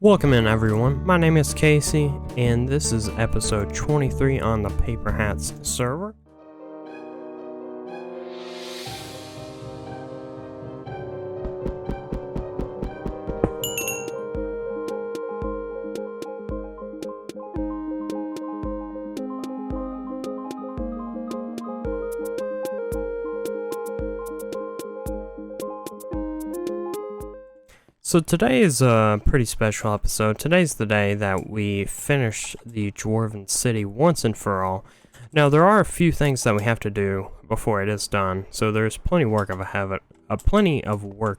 Welcome in everyone, my name is Casey, and this is episode 23 on the Paperhats server. So today is a pretty special episode. Today's the day that we finish the Dwarven city once and for all. Now there are a few things that we have to do before it is done, so there's plenty of work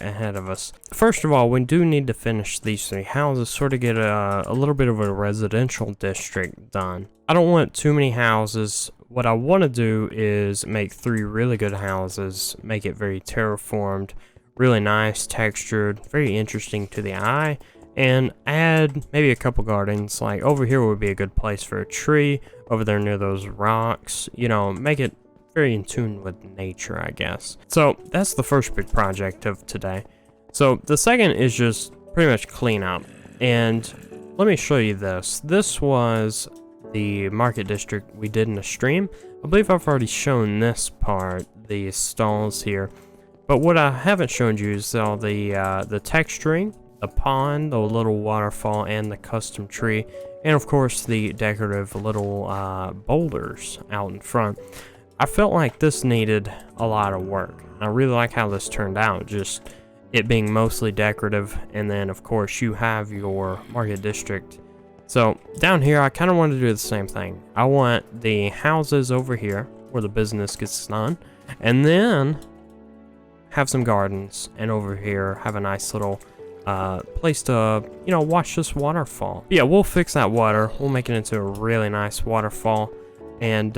ahead of us. First of all, we do need to finish these three houses, sort of get a little bit of a residential district done. I don't want too many houses. What I want to do is make three really good houses, make it very terraformed, really nice, textured, very interesting to the eye, and add maybe a couple gardens. Like over here would be a good place for a tree, over there near those rocks, you know, make it very in tune with nature, I guess. So that's the first big project of today. So the second is just pretty much clean up, and let me show you this. This was the market district we did in the stream. I believe I've already shown this part, the stalls here. But what I haven't shown you is all the texturing, the pond, the little waterfall, and the custom tree, and of course the decorative little boulders out in front. I felt like this needed a lot of work. I really like how this turned out, just it being mostly decorative, and then of course you have your market district. So down here I kind of want to do the same thing. I want the houses over here where the business gets done, and then have some gardens, and over here have a nice little place to, you know, watch this waterfall. Yeah, we'll fix that water. We'll make it into a really nice waterfall. And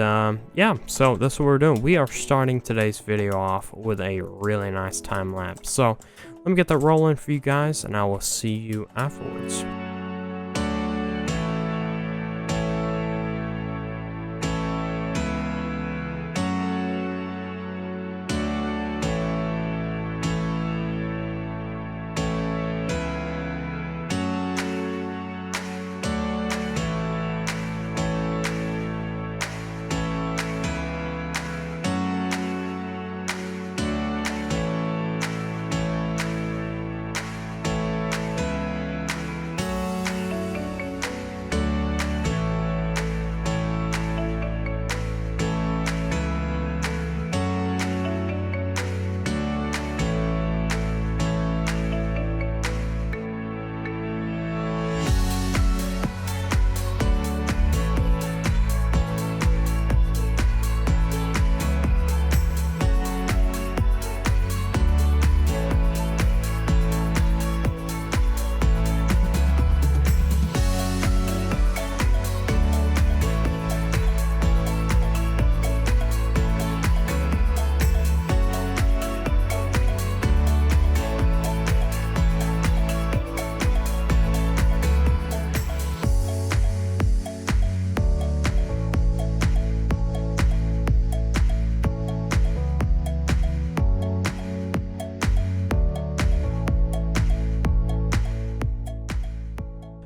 yeah, so that's what we're doing. We are starting today's video off with a really nice time lapse. So let me get that rolling for you guys, and I will see you afterwards.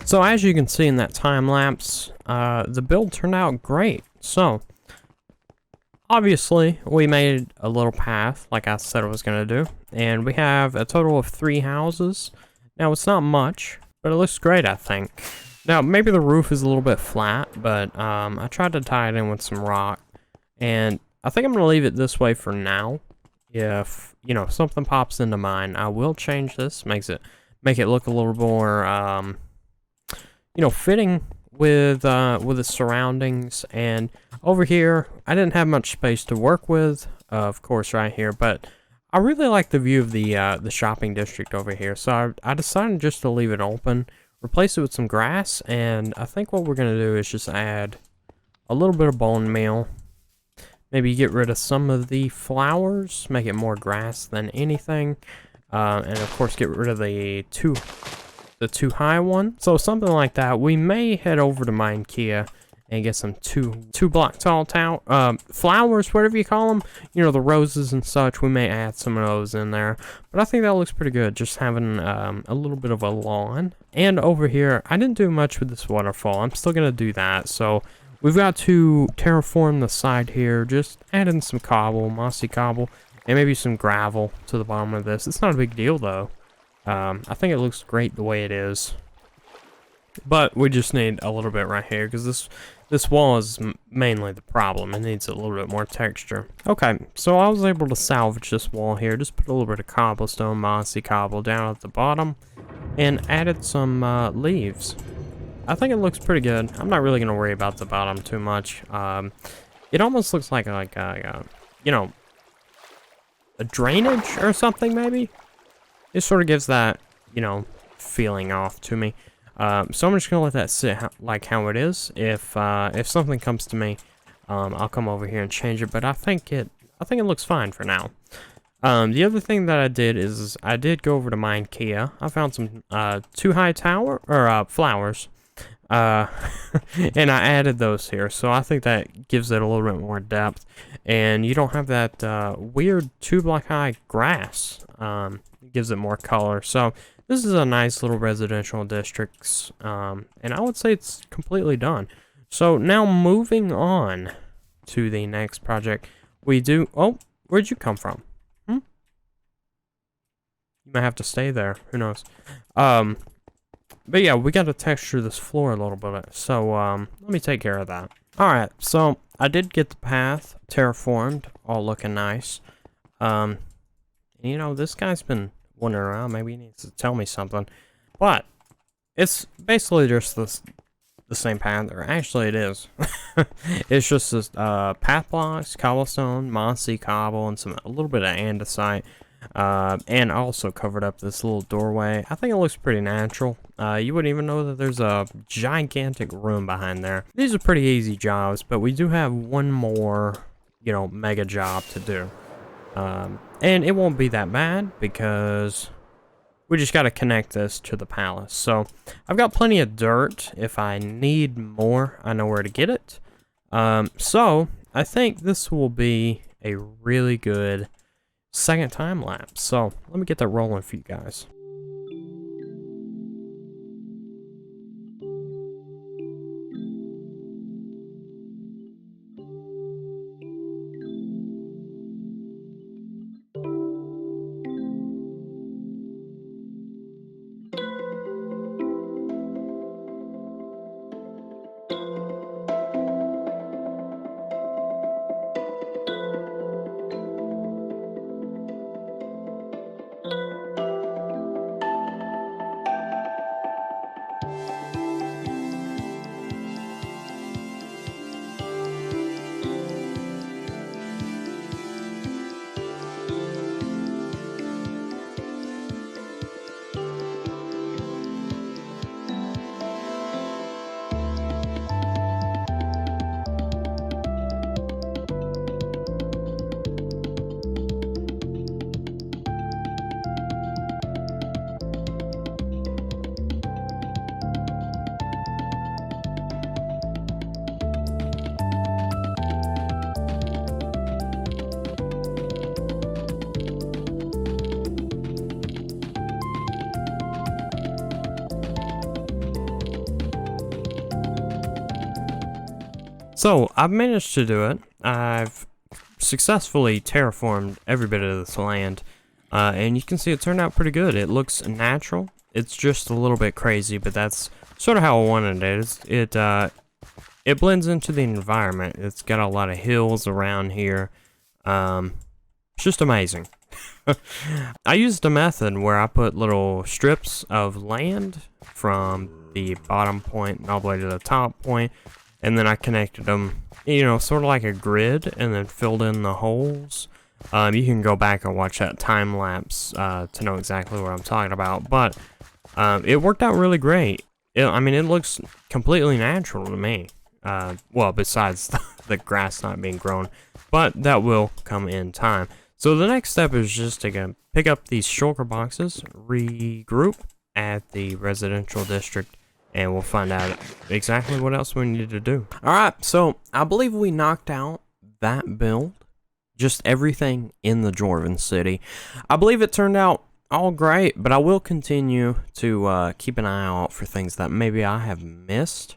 So as you can see in that time lapse, the build turned out great. So obviously we made a little path like I said I was going to do, and we have a total of 3 houses. Now it's not much, but it looks great, I think. Now maybe the roof is a little bit flat, but I tried to tie it in with some rock, and I think I'm going to leave it this way for now. If, you know, something pops into mind, I will change this, make it look a little more you know, fitting with the surroundings. And over here, I didn't have much space to work with, of course, right here, but I really like the view of the shopping district over here, so I decided just to leave it open, replace it with some grass, and I think what we're gonna do is just add a little bit of bone meal, maybe get rid of some of the flowers, make it more grass than anything, and of course get rid of the too high one. So something like that. We may head over to my IKEA and get some two block tall flowers, whatever you call them. You know, the roses and such. We may add some of those in there, but I think that looks pretty good. Just having a little bit of a lawn. And over here, I didn't do much with this waterfall. I'm still gonna do that. So we've got to terraform the side here. Just add in some cobble, mossy cobble, and maybe some gravel to the bottom of this. It's not a big deal though. I think it looks great the way it is. But we just need a little bit right here, because this wall is mainly the problem. It needs a little bit more texture. Okay, so I was able to salvage this wall here. Just put a little bit of cobblestone, mossy cobble down at the bottom, and added some leaves. I think it looks pretty good. I'm not really going to worry about the bottom too much. It almost looks like you know, a drainage or something, maybe? It sort of gives that, you know, feeling off to me. So I'm just gonna let that sit like how it is. If something comes to me, I'll come over here and change it. But I think it looks fine for now. The other thing that I did is I did go over to my IKEA. I found some 2-high flowers, and I added those here. So I think that gives it a little bit more depth, and you don't have that weird 2-block high grass. It gives it more color. So this is a nice little residential district, and I would say it's completely done. So now moving on to the next project, we do... Oh, where'd you come from? You might have to stay there. Who knows? But yeah, we got to texture this floor a little bit. So let me take care of that. All right, so I did get the path terraformed, all looking nice. You know, this guy's been wandering around. Maybe he needs to tell me something, but it's basically just the same path, or actually it is. It's just this path blocks, cobblestone, mossy cobble, and a little bit of andesite, and also covered up this little doorway. I think it looks pretty natural. You wouldn't even know that there's a gigantic room behind there. These are pretty easy jobs, but we do have one more, you know, mega job to do. And it won't be that bad, because we just got to connect this to the palace. So I've got plenty of dirt. If I need more, I know where to get it. So I think this will be a really good second time lapse. So let me get that rolling for you guys. So I've managed to do it. I've successfully terraformed every bit of this land, and you can see it turned out pretty good. It looks natural. It's just a little bit crazy, but that's sort of how I wanted it. It blends into the environment. It's got a lot of hills around here. It's just amazing. I used a method where I put little strips of land from the bottom point all the way to the top point, and then I connected them, you know, sort of like a grid, and then filled in the holes. You can go back and watch that time lapse to know exactly what I'm talking about, but it worked out really great. I mean, it looks completely natural to me. Well, besides the grass not being grown, but that will come in time. So the next step is just to pick up these shulker boxes, regroup at the residential district, and we'll find out exactly what else we need to do. Alright, so I believe we knocked out that build. Just everything in the Dwarven city. I believe it turned out all great, but I will continue to keep an eye out for things that maybe I have missed.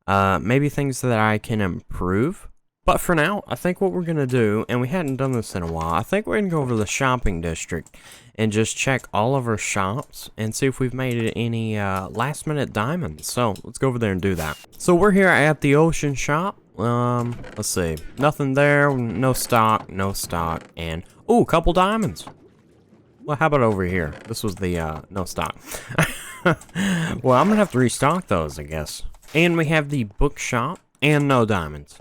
Maybe things that I can improve. But for now, I think what we're going to do, and we hadn't done this in a while, I think we're going to go over to the shopping district and just check all of our shops and see if we've made any last minute diamonds. So let's go over there and do that. So we're here at the ocean shop. Let's see. Nothing there, no stock, and ooh, a couple diamonds. Well, how about over here? This was the no stock. Well, I'm gonna have to restock those, I guess. And we have the bookshop and no diamonds.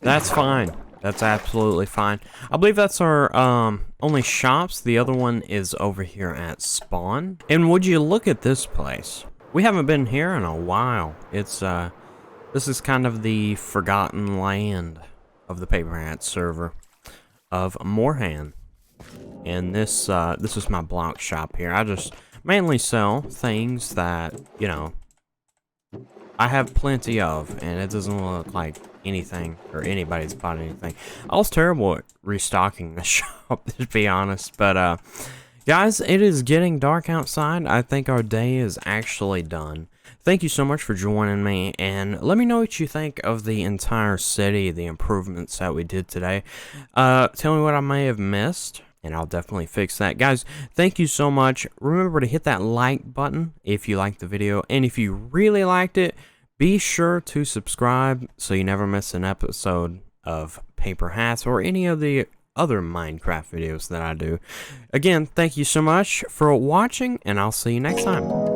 That's fine. That's absolutely fine. I believe that's our only shops. The other one is over here at spawn. And would you look at this place? We haven't been here in a while. It's this is kind of the forgotten land of the Paperhats server of Moorhan. And this is my block shop here. I just mainly sell things that, you know, I have plenty of, and it doesn't look like anything or anybody's bought anything. I was terrible at restocking the shop, to be honest. But guys, it is getting dark outside. I think our day is actually done. Thank you so much for joining me, and let me know what you think of the entire city, the improvements that we did today. Tell me what I may have missed, and I'll definitely fix that. Guys, thank you so much. Remember to hit that like button if you liked the video, and if you really liked it, be sure to subscribe so you never miss an episode of Paper Hats or any of the other Minecraft videos that I do. Again, thank you so much for watching, and I'll see you next time.